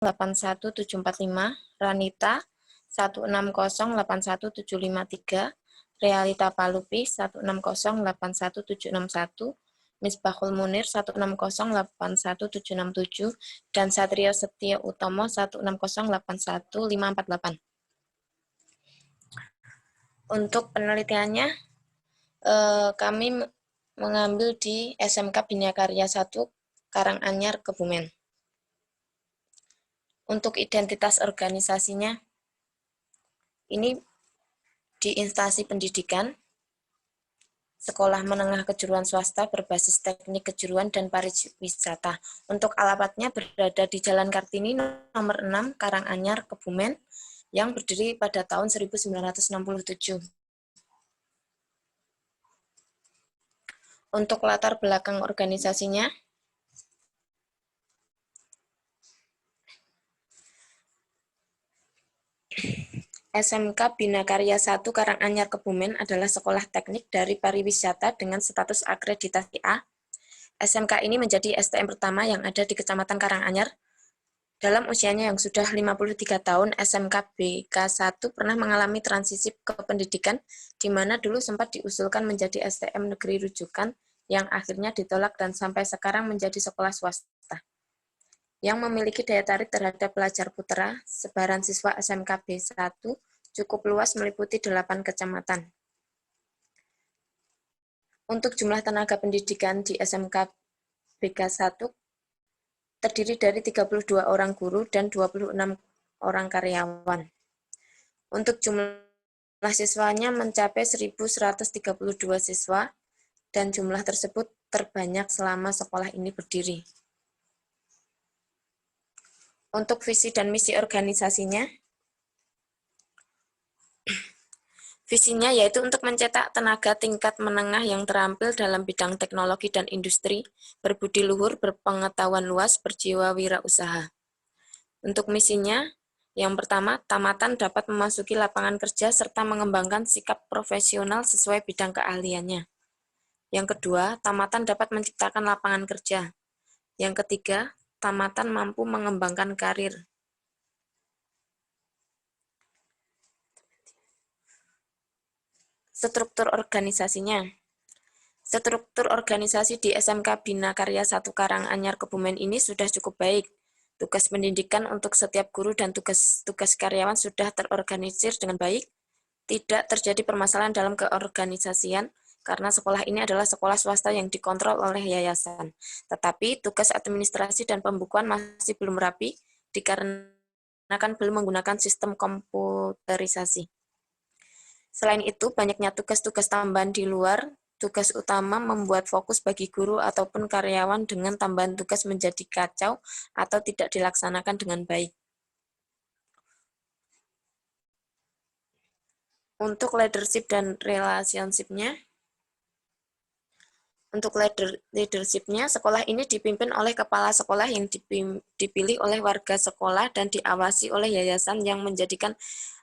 1608175, Ranita 160817553, Realita Palupi 1608171, Misbahul Munir 1608177, dan Satrio Setio Utomo 160815448. Untuk penelitiannya, kami mengambil di SMK Bina Karya 1 Karanganyar, Kebumen. Untuk identitas organisasinya, ini di instansi pendidikan, sekolah menengah kejuruan swasta berbasis teknik kejuruan dan pariwisata. Untuk alamatnya berada di Jalan Kartini nomor 6 Karanganyar, Kebumen, yang berdiri pada tahun 1967. Untuk latar belakang organisasinya, SMK Bina Karya 1 Karanganyar, Kebumen adalah sekolah teknik dari pariwisata dengan status akreditasi A. SMK ini menjadi STM pertama yang ada di Kecamatan Karanganyar. Dalam usianya yang sudah 53 tahun, SMK BK1 pernah mengalami transisi ke pendidikan, di mana dulu sempat diusulkan menjadi STM negeri rujukan, yang akhirnya ditolak dan sampai sekarang menjadi sekolah swasta yang memiliki daya tarik terhadap pelajar putra. Sebaran siswa SMK B1 cukup luas meliputi 8 kecamatan. Untuk jumlah tenaga pendidikan di SMK BK1 terdiri dari 32 orang guru dan 26 orang karyawan. Untuk jumlah siswanya mencapai 1.132 siswa, dan jumlah tersebut terbanyak selama sekolah ini berdiri. Untuk visi dan misi organisasinya, visinya yaitu untuk mencetak tenaga tingkat menengah yang terampil dalam bidang teknologi dan industri, berbudi luhur, berpengetahuan luas, berjiwa wirausaha. Untuk misinya, yang pertama, tamatan dapat memasuki lapangan kerja serta mengembangkan sikap profesional sesuai bidang keahliannya. Yang kedua, tamatan dapat menciptakan lapangan kerja. Yang ketiga, tamatan mampu mengembangkan karir. Struktur organisasinya. Struktur organisasi di SMK Bina Karya 1 Karanganyar, Kebumen ini sudah cukup baik. Tugas pendidikan untuk setiap guru dan tugas karyawan sudah terorganisir dengan baik. Tidak terjadi permasalahan dalam keorganisasian, karena sekolah ini adalah sekolah swasta yang dikontrol oleh yayasan. Tetapi tugas administrasi dan pembukuan masih belum rapi, dikarenakan belum menggunakan sistem komputerisasi. Selain itu, banyaknya tugas-tugas tambahan di luar tugas utama membuat fokus bagi guru ataupun karyawan dengan tambahan tugas menjadi kacau atau tidak dilaksanakan dengan baik. Untuk leadership dan relationship-nya, untuk leadership-nya, sekolah ini dipimpin oleh kepala sekolah yang dipilih oleh warga sekolah dan diawasi oleh yayasan yang menjadikan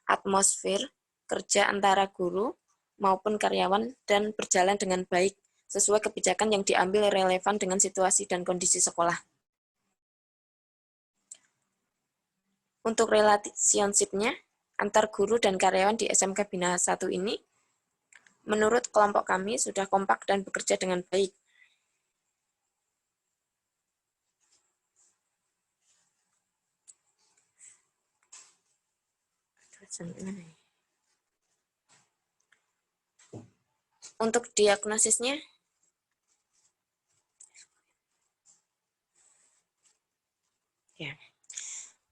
atmosfer kerja antara guru maupun karyawan dan berjalan dengan baik sesuai kebijakan yang diambil relevan dengan situasi dan kondisi sekolah. Untuk relationship-nya, antar guru dan karyawan di SMK Bina 1 ini, menurut kelompok kami sudah kompak dan bekerja dengan baik. Untuk diagnosisnya,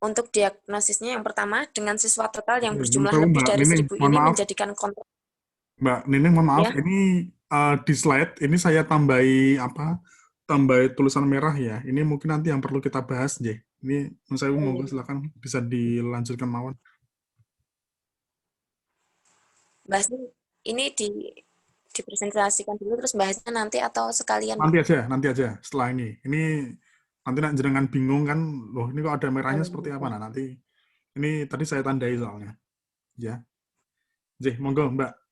Untuk diagnosisnya yang pertama, dengan siswa total yang berjumlah lebih dari 1.000 ini menjadikan kontrak. Mbak Nining, mohon maaf, Ya. ini di slide ini saya tambahi tambahi tulisan merah ya. Ini mungkin nanti yang perlu kita bahas, J. Ini saya monggo silakan bisa dilanjutkan mawon. Bahasnya ini dipresentasikan dulu terus bahasnya nanti atau sekalian? Nanti aja setelah ini. Ini nanti nak jenengan bingung kan, loh ini kok ada merahnya seperti apa? Nah, nanti ini tadi saya tandai soalnya. Ya. J, monggo Mbak.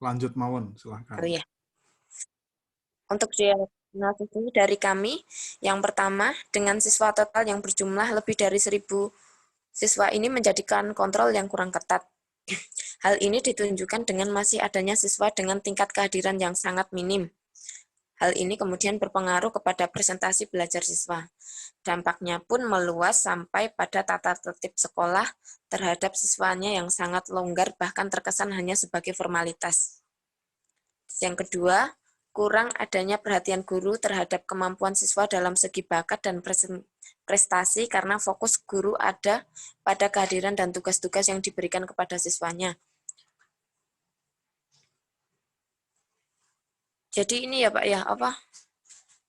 Lanjut mawon, silahkan. Oh, ya. Analisis dari kami, yang pertama, dengan siswa total yang berjumlah lebih dari 1.000 siswa ini menjadikan kontrol yang kurang ketat. Hal ini ditunjukkan dengan masih adanya siswa dengan tingkat kehadiran yang sangat minim. Hal ini kemudian berpengaruh kepada presentasi belajar siswa. Dampaknya pun meluas sampai pada tata tertib sekolah terhadap siswanya yang sangat longgar, bahkan terkesan hanya sebagai formalitas. Yang kedua, kurang adanya perhatian guru terhadap kemampuan siswa dalam segi bakat dan prestasi karena fokus guru ada pada kehadiran dan tugas-tugas yang diberikan kepada siswanya. Jadi ini ya Pak ya,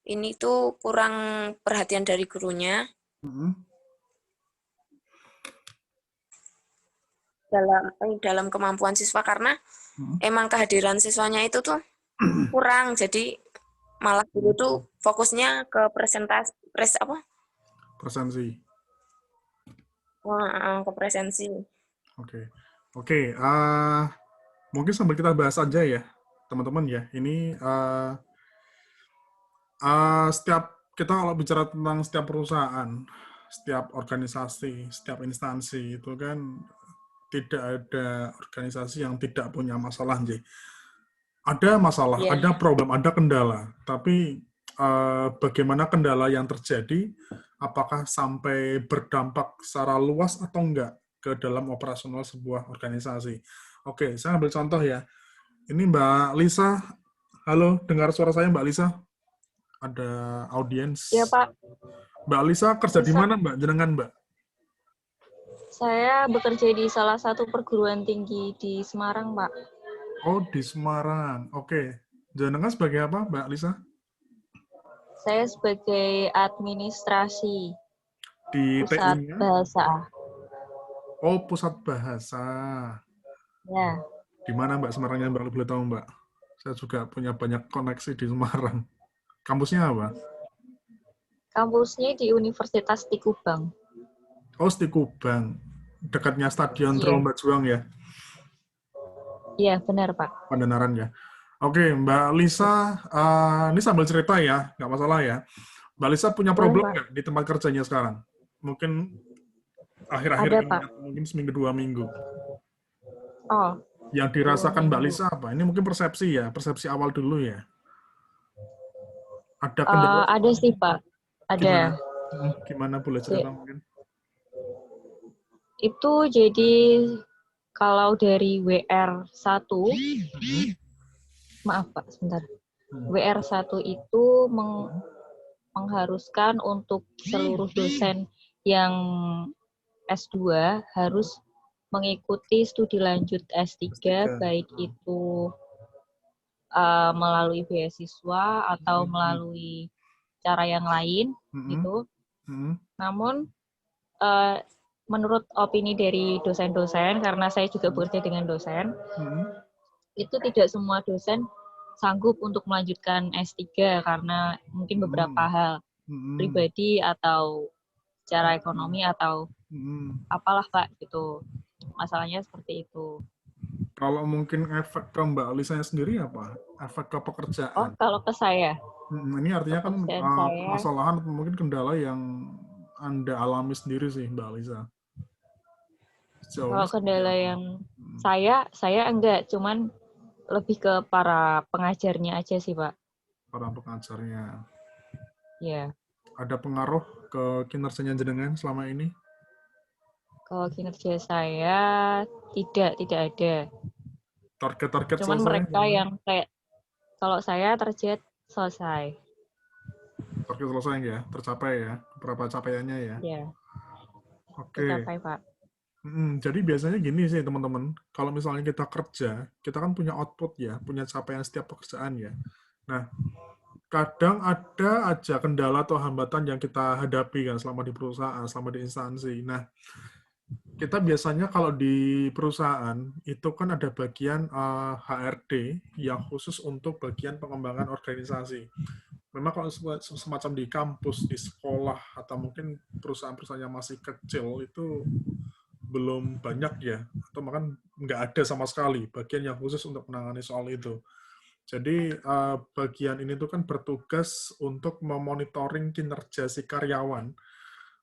ini tuh kurang perhatian dari gurunya dalam kemampuan siswa karena emang kehadiran siswanya itu tuh kurang. Jadi malah guru tuh fokusnya ke Presensi. ke presensi. Oke. Mungkin sambil kita bahas aja ya, teman-teman ya. Ini setiap kita kalau bicara tentang setiap perusahaan, setiap organisasi, setiap instansi itu kan tidak ada organisasi yang tidak punya masalah, J. Ada masalah, Iya. ada problem, ada kendala. Tapi bagaimana kendala yang terjadi, apakah sampai berdampak secara luas atau enggak ke dalam operasional sebuah organisasi. Oke, saya ambil contoh ya. Ini Mbak Lisa. Halo, dengar suara saya Mbak Lisa? Ada audiens. Ya Pak, Mbak Lisa kerja di bisa. mana Mbak? Jenengan Mbak? Saya bekerja di salah satu perguruan tinggi di Semarang, Pak. Oh, di Semarang. Oke. Jenengan sebagai apa Mbak Lisa? Saya sebagai administrasi Di pusat TI-nya? bahasa. Oh, pusat bahasa. Ya, Di mana Mbak Semarangnya Mbak? Boleh tahu Mbak? Saya juga punya banyak koneksi di Semarang. Kampusnya apa? kampusnya di Universitas di Kubang. Oh, di Kubang. Dekatnya Stadion Iya, Tromba Juang ya? iya benar Pak. Pandanaran ya. Oke, Mbak Lisa, ini sambil cerita ya, nggak masalah ya. Mbak Lisa punya Boleh problem Pak. nggak di tempat kerjanya sekarang? Mungkin akhir-akhir Ada ini, Pak. atau mungkin seminggu 2 minggu. Oh, Yang 2 dirasakan Mbak minggu. Lisa apa? Ini mungkin persepsi ya, persepsi awal dulu ya. Ada kendala Ada sih Pak. gimana? Ada. Gimana boleh cerita mungkin? Itu jadi kalau dari WR1, maaf Pak, sebentar. WR1 itu mengharuskan untuk seluruh dosen yang S2 harus mengikuti studi lanjut S3, baik itu melalui beasiswa atau melalui cara yang lain, gitu. Namun, menurut opini dari dosen-dosen, karena saya juga bekerja dengan dosen, itu tidak semua dosen sanggup untuk melanjutkan S3 karena mungkin beberapa hal pribadi atau secara ekonomi atau apalah Pak gitu. Masalahnya seperti itu. Kalau mungkin efek ke Mbak Lisanya sendiri apa? Efek ke Oh, pekerjaan. kalau ke saya. Ini artinya kan Pekerjaan saya, permasalahan atau mungkin kendala yang Anda alami sendiri sih Mbak Lisa. kalau kendala yang saya enggak, cuman lebih ke para pengajarnya aja sih Pak. Para pengajarnya. Ya. Ada pengaruh ke kinerjanya jenengan selama ini? Kalau kinerja saya tidak ada. Target-target Cuman selesai? mereka yang kayak kalau saya target selesai. Target selesai ya? Tercapai ya? Berapa capaiannya ya? Ya. Oke. Tercapai Pak. Jadi biasanya gini sih teman-teman, kalau misalnya kita kerja, kita kan punya output ya, punya capaian setiap pekerjaan ya. Nah, kadang ada aja kendala atau hambatan yang kita hadapi kan selama di perusahaan, selama di instansi. Nah, kita biasanya kalau di perusahaan itu kan ada bagian HRD yang khusus untuk bagian pengembangan organisasi. Memang kalau semacam di kampus, di sekolah, atau mungkin perusahaan-perusahaan yang masih kecil itu belum banyak ya, atau bahkan nggak ada sama sekali bagian yang khusus untuk menangani soal itu. Jadi bagian ini tuh kan bertugas untuk memonitoring kinerja si karyawan.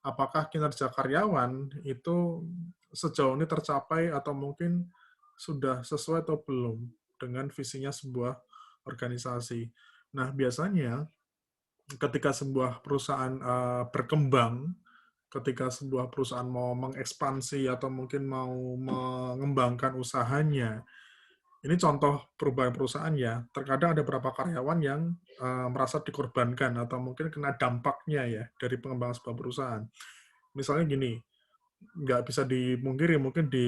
Apakah kinerja karyawan itu sejauh ini tercapai atau mungkin sudah sesuai atau belum dengan visinya sebuah organisasi. Nah, biasanya ketika sebuah perusahaan berkembang, ketika sebuah perusahaan mau mengekspansi atau mungkin mau mengembangkan usahanya, ini contoh perubahan perusahaan ya, terkadang ada beberapa karyawan yang merasa dikorbankan atau mungkin kena dampaknya ya dari pengembangan sebuah perusahaan. Misalnya gini, nggak bisa dimungkiri mungkin di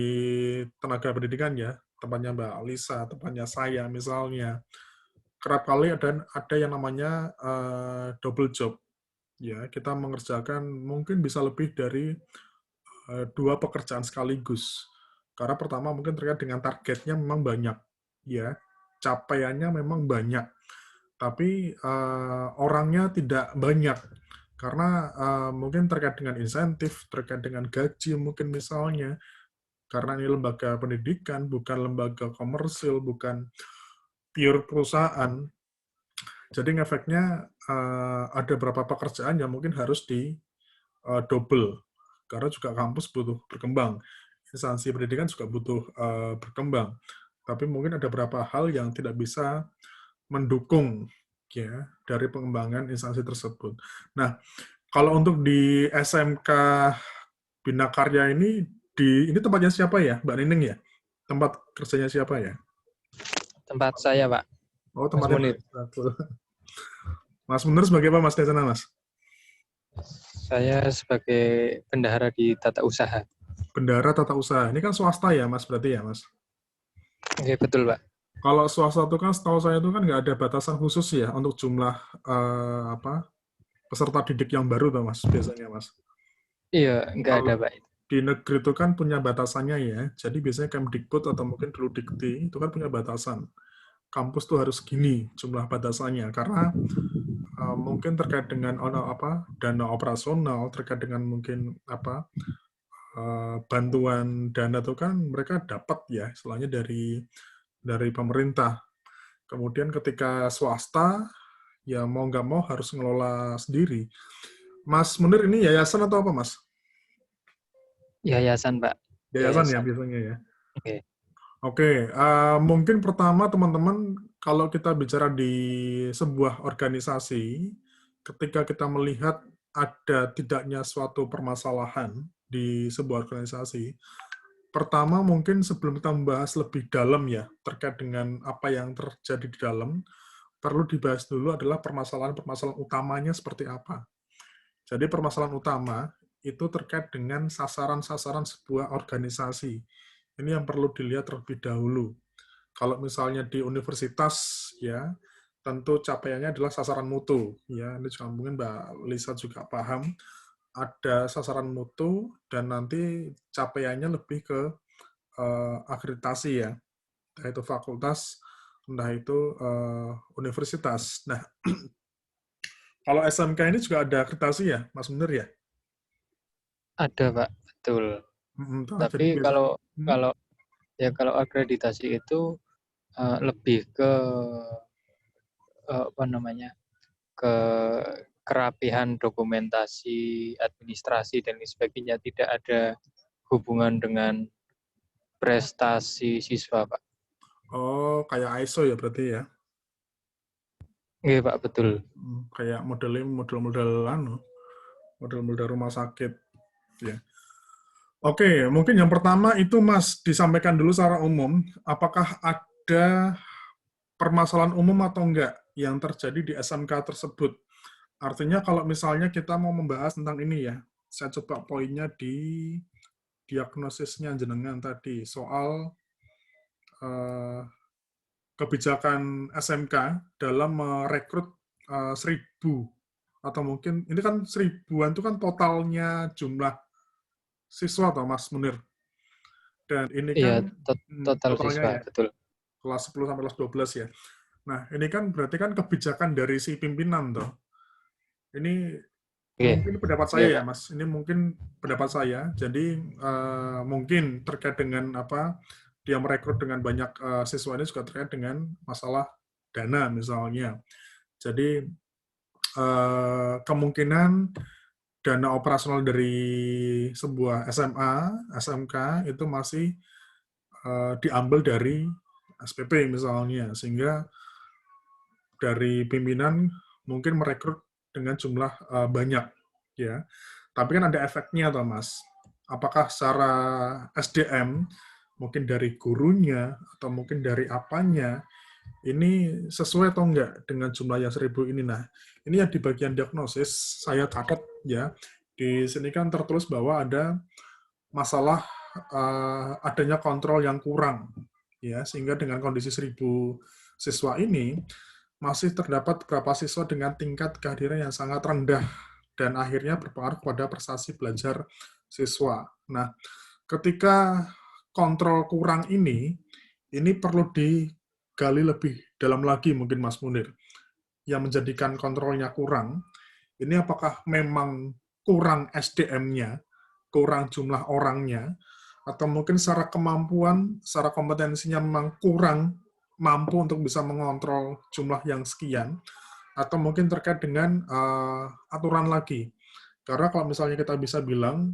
tenaga pendidikan ya, tempatnya Mbak Lisa, tempatnya saya misalnya, kerap kali ada yang namanya double job. Ya, kita mengerjakan mungkin bisa lebih dari 2 pekerjaan sekaligus. Karena pertama mungkin terkait dengan targetnya memang banyak, ya, capaiannya memang banyak, tapi orangnya tidak banyak. Karena mungkin terkait dengan insentif, terkait dengan gaji mungkin misalnya, karena ini lembaga pendidikan, bukan lembaga komersil, bukan pure perusahaan. Jadi efeknya ada beberapa pekerjaan yang mungkin harus di double, karena juga kampus butuh berkembang, instansi pendidikan juga butuh berkembang. Tapi mungkin ada beberapa hal yang tidak bisa mendukung ya dari pengembangan instansi tersebut. Nah, kalau untuk di SMK Bina Karya ini tempatnya siapa ya, Mbak Nining ya? Tempat kerjanya siapa ya? Tempat saya, Pak. Oh, Mas tempatnya Munir. Mas Munir sebagai apa Mas di sana, Mas? Saya sebagai bendahara di tata usaha. Bendahara tata usaha. Ini kan swasta ya, Mas, berarti ya, Mas? Oke, betul, Pak. Kalau swasta itu kan setahu saya itu kan nggak ada batasan khusus ya untuk jumlah peserta didik yang baru tuh Mas, biasanya Mas. Iya, nggak ada, Pak. Di negeri itu kan punya batasannya ya, jadi biasanya Kemdikbud atau mungkin dulu Dikti itu kan punya batasan. Kampus tuh harus gini jumlah batasannya, karena mungkin terkait dengan dana operasional, terkait dengan mungkin bantuan dana itu kan mereka dapat ya, istilahnya dari pemerintah. Kemudian ketika swasta, ya mau nggak mau harus ngelola sendiri. Mas Munir ini yayasan atau apa, Mas? Yayasan, Pak. Yayasan ya biasanya ya. Oke. Oke, mungkin pertama teman-teman kalau kita bicara di sebuah organisasi, ketika kita melihat ada tidaknya suatu permasalahan di sebuah organisasi, pertama mungkin sebelum kita membahas lebih dalam ya terkait dengan apa yang terjadi di dalam, perlu dibahas dulu adalah permasalahan-permasalahan utamanya seperti apa. Jadi permasalahan utama itu terkait dengan sasaran-sasaran sebuah organisasi. Ini yang perlu dilihat terlebih dahulu. Kalau misalnya di universitas, ya tentu capaiannya adalah sasaran mutu. Ya, ini juga mungkin Mbak Lisa juga paham. Ada sasaran mutu dan nanti capaiannya lebih ke akreditasi ya, entah itu fakultas, entah itu universitas. Nah, kalau SMK ini juga ada akreditasi ya, Mas Munir ya? Ada, Pak. Betul. Tapi biasanya, kalau akreditasi itu lebih ke ke kerapihan dokumentasi, administrasi dan lain sebagainya, tidak ada hubungan dengan prestasi siswa, Pak. Oh, kayak ISO ya berarti ya? Iya, Pak, betul. Kayak model-model rumah sakit ya. Oke, mungkin yang pertama itu Mas disampaikan dulu secara umum, apakah ada permasalahan umum atau enggak yang terjadi di SMK tersebut. Artinya kalau misalnya kita mau membahas tentang ini ya, saya coba poinnya di diagnosisnya jenengan tadi, soal kebijakan SMK dalam merekrut 1.000 atau mungkin ini kan 1.000-an itu kan totalnya jumlah siswa atau Mas Munir. Dan ini kan total siswa, ya, betul. Kelas 10 sampai kelas 12 ya. Nah, ini kan berarti kan kebijakan dari si pimpinan toh. Ini mungkin pendapat saya ya, Mas. Ini mungkin pendapat saya. Jadi mungkin terkait dengan dia merekrut dengan banyak siswa ini juga terkait dengan masalah dana misalnya. Jadi kemungkinan dana operasional dari sebuah SMA, SMK itu masih diambil dari SPP misalnya, sehingga dari pimpinan mungkin merekrut dengan jumlah banyak, ya. Tapi kan ada efeknya, Thomas. Apakah secara SDM, mungkin dari gurunya atau mungkin dari apanya, ini sesuai atau enggak dengan jumlah yang 1000 ini? Nah, ini yang di bagian diagnosis saya catat ya. Di sini kan tertulis bahwa ada masalah adanya kontrol yang kurang, ya, sehingga dengan kondisi 1000 siswa ini masih terdapat beberapa siswa dengan tingkat kehadiran yang sangat rendah dan akhirnya berpengaruh pada prestasi belajar siswa. Nah, ketika kontrol kurang ini perlu digali lebih dalam lagi mungkin Mas Munir. Yang menjadikan kontrolnya kurang, ini apakah memang kurang SDM-nya, kurang jumlah orangnya, atau mungkin secara kemampuan, secara kompetensinya memang kurang mampu untuk bisa mengontrol jumlah yang sekian, atau mungkin terkait dengan aturan lagi. Karena kalau misalnya kita bisa bilang,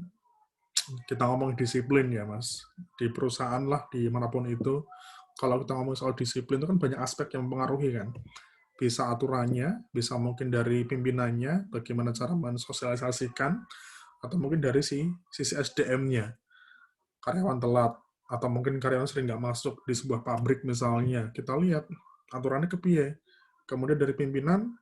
kita ngomong disiplin ya Mas, di perusahaan lah, di manapun itu, kalau kita ngomong soal disiplin itu kan banyak aspek yang mempengaruhi kan. Bisa aturannya, bisa mungkin dari pimpinannya, bagaimana cara mensosialisasikan, atau mungkin dari sisi SDM-nya, karyawan telat, atau mungkin karyawan sering nggak masuk di sebuah pabrik misalnya, kita lihat aturannya kepiye. Kemudian dari pimpinan,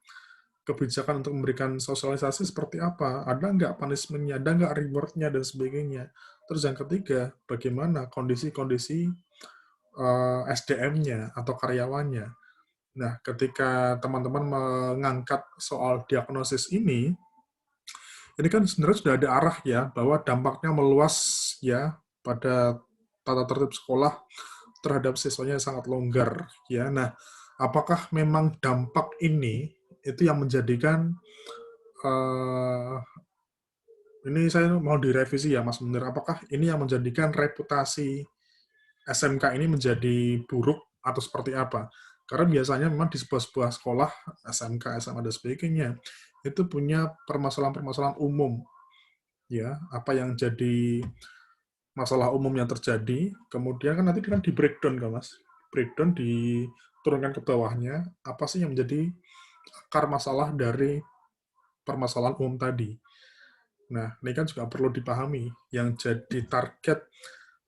kebijakan untuk memberikan sosialisasi seperti apa, ada nggak punishment-nya, ada nggak reward-nya, dan sebagainya. Terus yang ketiga, bagaimana kondisi-kondisi SDM-nya atau karyawannya. Nah, ketika teman-teman mengangkat soal diagnosis ini kan sebenarnya sudah ada arah ya, bahwa dampaknya meluas ya pada tata tertib sekolah terhadap siswanya yang sangat longgar ya. Nah, apakah memang dampak ini itu yang menjadikan ini saya mau direvisi ya Mas Munir, apakah ini yang menjadikan reputasi SMK ini menjadi buruk atau seperti apa? Karena biasanya memang di sebuah sekolah, SMK, SMA, dan sebagainya, itu punya permasalahan-permasalahan umum. Ya, apa yang jadi masalah umum yang terjadi, kemudian kan nanti kan di breakdown kan Mas? Breakdown diturunkan ke bawahnya, apa sih yang menjadi akar masalah dari permasalahan umum tadi. Nah, ini kan juga perlu dipahami, yang jadi target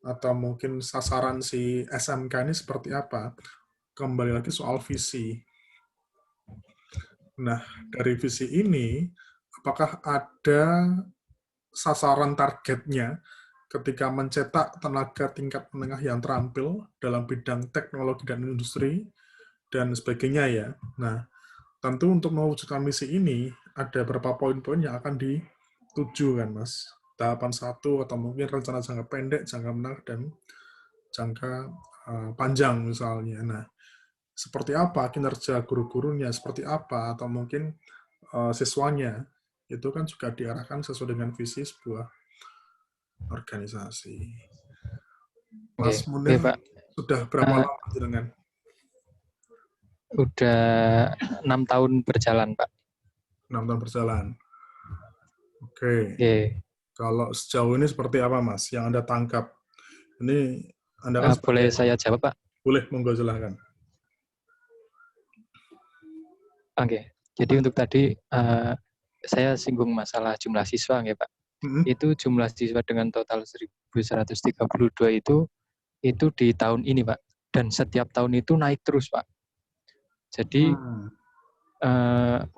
atau mungkin sasaran si SMK ini seperti apa. Kembali lagi soal visi. Nah, dari visi ini, apakah ada sasaran targetnya ketika mencetak tenaga tingkat menengah yang terampil dalam bidang teknologi dan industri, dan sebagainya ya. Nah, tentu untuk mewujudkan misi ini, ada beberapa poin-poin yang akan dituju kan, Mas. Tahapan 1 atau mungkin rencana jangka pendek, jangka menengah, dan jangka panjang misalnya. Nah, seperti apa kinerja guru-gurunya, seperti apa, atau mungkin siswanya, itu kan juga diarahkan sesuai dengan visi sebuah organisasi. Mas Munir, Pak. sudah berapa lama jenengan? Udah 6 tahun berjalan, Pak. 6 tahun berjalan. Oke. Okay. Kalau sejauh ini seperti apa, Mas, yang Anda tangkap? Ini Anda kan boleh saya jawab, Pak? Boleh, monggo silahkan. Oke. Jadi untuk tadi saya singgung masalah jumlah siswa, ya Pak. Itu jumlah siswa dengan total 1.132 itu di tahun ini, Pak. Dan setiap tahun itu naik terus, Pak. Jadi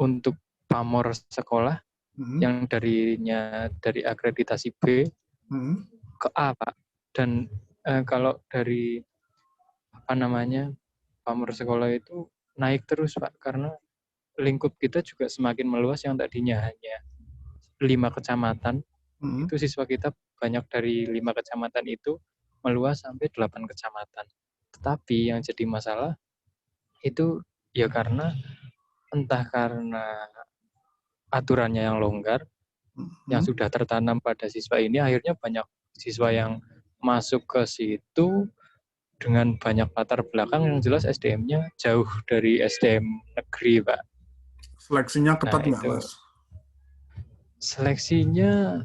untuk pamor sekolah yang dari akreditasi B ke A, Pak. Dan kalau dari pamor sekolah itu naik terus, Pak, karena lingkup kita juga semakin meluas. Yang tadinya hanya 5 kecamatan, itu siswa kita banyak dari 5 kecamatan itu meluas sampai 8 kecamatan. Tetapi yang jadi masalah itu ya entah karena aturannya yang longgar, yang sudah tertanam pada siswa ini, akhirnya banyak siswa yang masuk ke situ dengan banyak latar belakang yang jelas SDM-nya jauh dari SDM negeri, Pak. Seleksinya Nah, ketat nggak, itu Mas? seleksinya,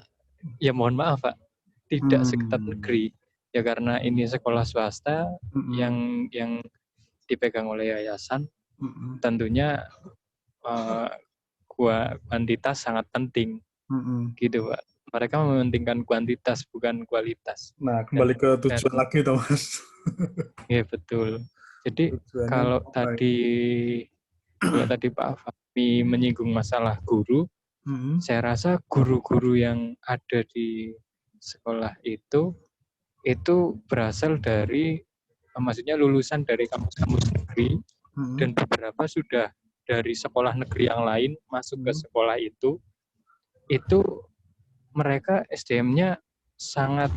ya mohon maaf, Pak, tidak seketat negeri. Ya karena ini sekolah swasta yang dipegang oleh yayasan, tentunya kuantitas sangat penting, gitu, Pak. Mereka mementingkan kuantitas bukan kualitas. Nah, kembali ke tujuan Dan lagi, toh, Mas. ya betul. Jadi Tujuannya kalau baik. tadi Pak Fahmi menyinggung masalah guru, saya rasa guru-guru yang ada di sekolah itu berasal dari, maksudnya lulusan dari kampus-kampus negeri, dan beberapa sudah dari sekolah negeri yang lain masuk ke sekolah itu mereka SDM-nya sangat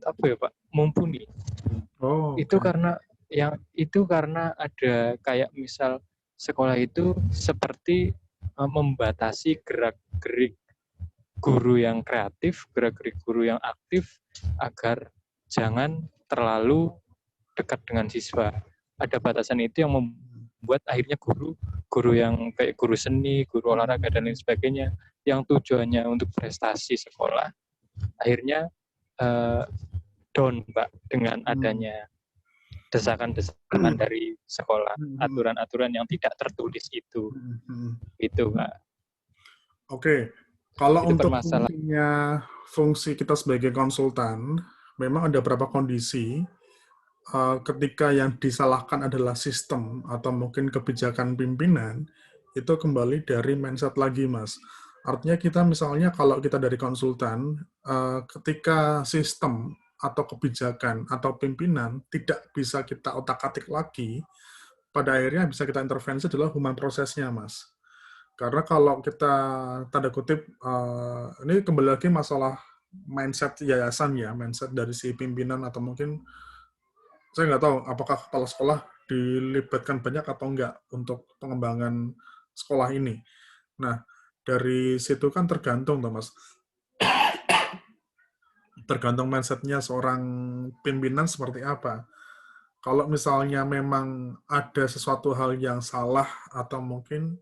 apa ya Pak, mumpuni. Itu karena ada kayak misal sekolah itu seperti membatasi gerak-gerik guru yang kreatif, gerak-gerik guru yang aktif agar jangan terlalu dekat dengan siswa. Ada batasan itu yang membuat akhirnya guru yang kayak guru seni, guru olahraga dan lain sebagainya yang tujuannya untuk prestasi sekolah akhirnya down, Pak, dengan adanya desakan-desakan dari sekolah, aturan-aturan yang tidak tertulis itu. Itu, Pak. Oke. Kalau Itu untuk fungsi kita sebagai konsultan, memang ada beberapa kondisi ketika yang disalahkan adalah sistem atau mungkin kebijakan pimpinan, itu kembali dari mindset lagi, Mas. Artinya kita misalnya kalau kita dari konsultan, ketika sistem atau kebijakan atau pimpinan tidak bisa kita otak-atik lagi, pada akhirnya bisa kita intervensi adalah human prosesnya, Mas. Karena kalau kita tanda kutip, ini kembali lagi masalah mindset yayasan ya, mindset dari si pimpinan atau mungkin saya nggak tahu apakah kepala sekolah dilibatkan banyak atau enggak untuk pengembangan sekolah ini. Nah, dari situ kan tergantung, Mas. Tergantung mindset-nya seorang pimpinan seperti apa. Kalau misalnya memang ada sesuatu hal yang salah atau mungkin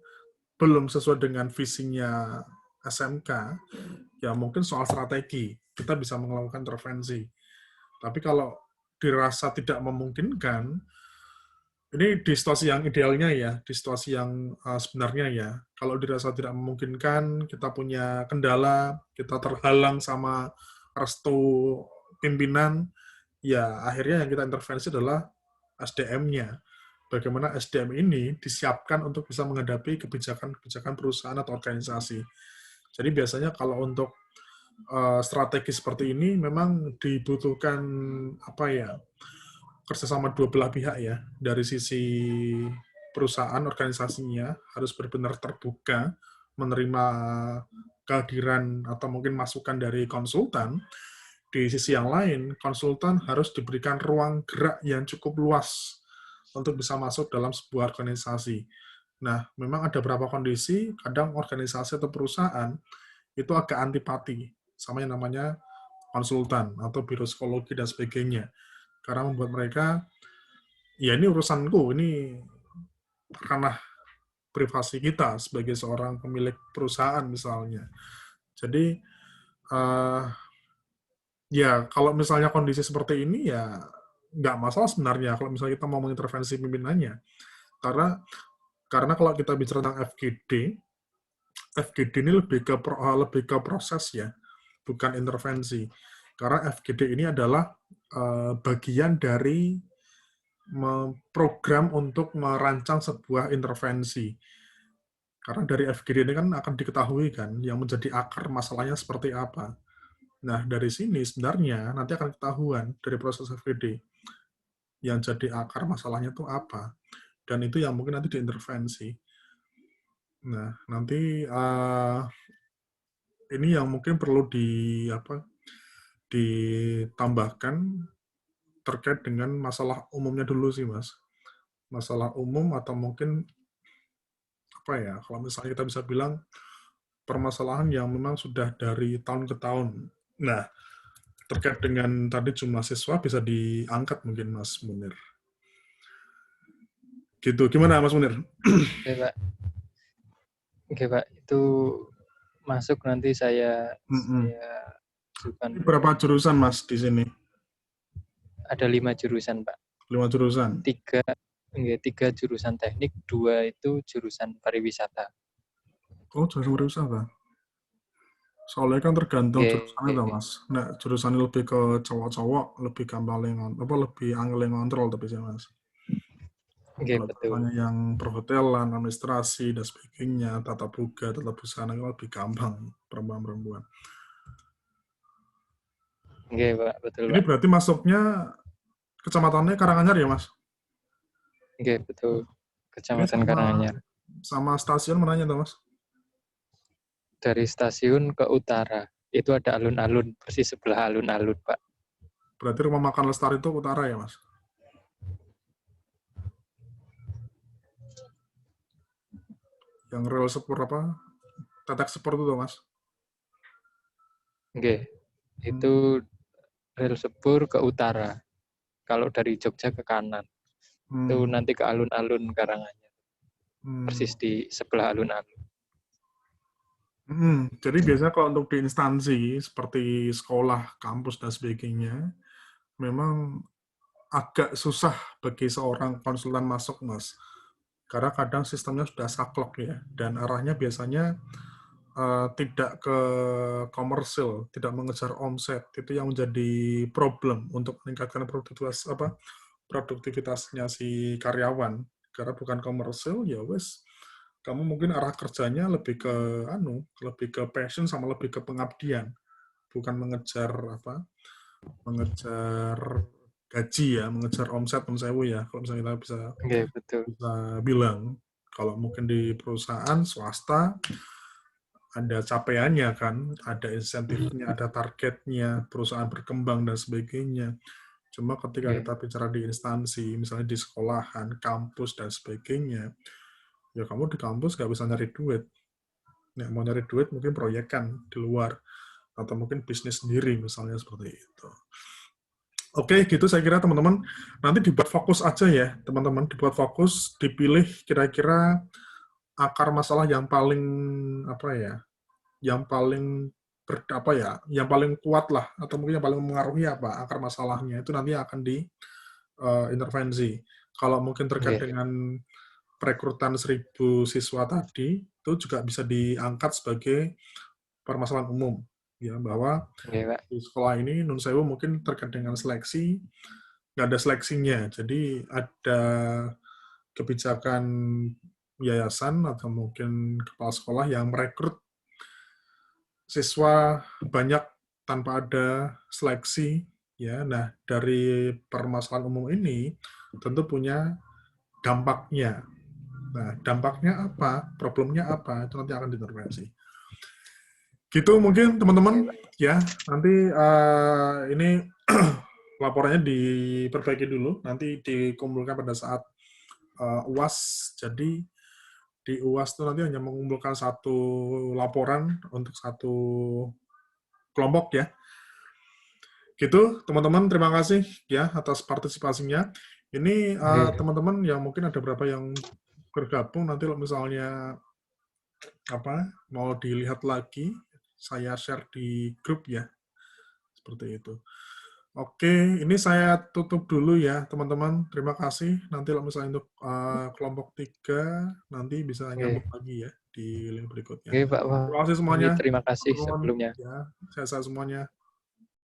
belum sesuai dengan visinya SMK, ya mungkin soal strategi, kita bisa melakukan intervensi. Tapi kalau dirasa tidak memungkinkan, ini di situasi yang idealnya ya, di situasi yang sebenarnya ya, kalau dirasa tidak memungkinkan, kita punya kendala, kita terhalang sama restu pimpinan, ya akhirnya yang kita intervensi adalah SDM-nya. Bagaimana SDM ini disiapkan untuk bisa menghadapi kebijakan-kebijakan perusahaan atau organisasi. Jadi biasanya kalau untuk strategi seperti ini memang dibutuhkan kerjasama dua belah pihak ya. Dari sisi perusahaan, organisasinya harus benar-benar terbuka, menerima kehadiran atau mungkin masukan dari konsultan. Di sisi yang lain, konsultan harus diberikan ruang gerak yang cukup luas untuk bisa masuk dalam sebuah organisasi. Nah, memang ada beberapa kondisi, kadang organisasi atau perusahaan itu agak antipati sama yang namanya konsultan atau biro psikologi dan sebagainya. Karena membuat mereka, ya ini urusanku, ini ranah privasi kita sebagai seorang pemilik perusahaan misalnya. Jadi, ya kalau misalnya kondisi seperti ini ya nggak masalah sebenarnya kalau misalnya kita mau mengintervensi pimpinannya. Karena kalau kita bicara tentang FGD ini lebih ke proses ya, bukan intervensi. Karena FGD ini adalah bagian dari program untuk merancang sebuah intervensi. Karena dari FGD ini kan akan diketahui kan, yang menjadi akar masalahnya seperti apa. Nah, dari sini sebenarnya nanti akan ketahuan dari proses FGD yang jadi akar masalahnya itu apa. Dan itu yang mungkin nanti diintervensi. Nah, nanti ini yang mungkin perlu ditambahkan terkait dengan masalah umumnya dulu sih, Mas. Masalah umum atau mungkin kalau misalnya kita bisa bilang permasalahan yang memang sudah dari tahun ke tahun. Nah, terkait dengan tadi jumlah siswa bisa diangkat mungkin Mas Munir. Gitu, gimana Mas Munir? Oke Pak. Oke Pak, itu masuk nanti saya ajukan. Berapa jurusan Mas di sini? Ada 5 jurusan Pak. 5 jurusan? 3 jurusan teknik, 2 itu jurusan pariwisata. Oh, jurusan pariwisata. Soalnya kan tergantung jurusannya tuh Mas. Nah, jurusannya lebih ke cowok-cowok, lebih gampang lebih angel ngontrol tapi sih Mas. Kalau Betul. yang perhotelan, administrasi dan sebagainya, tata boga, tata busana itu lebih gampang perempuan-perempuan. Pak, betul Ini Pak. berarti masuknya kecamatannya Karanganyar ya Mas? Betul. Kecamatan Karanganyar. Sama stasiun mananya tuh Mas? Dari stasiun ke utara. Itu ada alun-alun, persis sebelah alun-alun, Pak. Berarti rumah makan Lestari itu utara ya, Mas? Yang rel sepur apa? Tetek sepur itu tuh, Mas? Itu rel sepur ke utara. Kalau dari Jogja ke kanan. Itu nanti ke alun-alun Karanganyar. Persis di sebelah alun-alun. Jadi biasanya kalau untuk di instansi seperti sekolah, kampus dan sebagainya, memang agak susah bagi seorang konsultan masuk, Mas. Karena kadang sistemnya sudah saklek ya, dan arahnya biasanya tidak ke komersil, tidak mengejar omset. Itu yang menjadi problem untuk meningkatkan produktivitasnya si karyawan. Karena bukan komersil, ya wes kamu mungkin arah kerjanya lebih ke lebih ke passion sama lebih ke pengabdian, bukan mengejar gaji ya, mengejar omset ya. Kalau misalnya kita bisa bilang, kalau mungkin di perusahaan swasta ada capaiannya kan, ada insentifnya, ada targetnya, perusahaan berkembang dan sebagainya. Cuma ketika kita bicara di instansi, misalnya di sekolahan, kampus dan sebagainya, ya kamu di kampus nggak bisa nyari duit. Nah, mau nyari duit mungkin proyekan di luar, atau mungkin bisnis sendiri misalnya seperti itu. Oke, gitu saya kira teman-teman. Nanti dibuat fokus aja ya, teman-teman. Dibuat fokus, dipilih kira-kira akar masalah yang paling yang paling yang paling kuat lah, atau mungkin yang paling mengaruhi akar masalahnya, itu nanti akan diintervensi. Kalau mungkin terkait dengan perekrutan 1.000 siswa tadi, itu juga bisa diangkat sebagai permasalahan umum, ya, bahwa di sekolah ini, nun sewu mungkin terkait dengan seleksi, nggak ada seleksinya, jadi ada kebijakan yayasan atau mungkin kepala sekolah yang merekrut siswa banyak tanpa ada seleksi, ya. Nah, dari permasalahan umum ini tentu punya dampaknya. Nah, dampaknya apa? Problemnya apa? Itu nanti akan diintervensi. Gitu mungkin teman-teman, ya. Nanti ini laporannya diperbaiki dulu, nanti dikumpulkan pada saat UAS. Jadi di UAS itu nanti hanya mengumpulkan satu laporan untuk satu kelompok ya. Gitu, teman-teman, terima kasih ya atas partisipasinya. Ini teman-teman yang mungkin ada berapa yang bergabung, nanti misalnya mau dilihat lagi, saya share di grup ya. Seperti itu. Oke, ini saya tutup dulu ya, teman-teman. Terima kasih. Nanti kalau misalnya untuk kelompok 3, nanti bisa nyambung lagi ya di link berikutnya. Pak. Terima kasih semuanya. Terima kasih sebelumnya. Ya, sehat-sehat semuanya.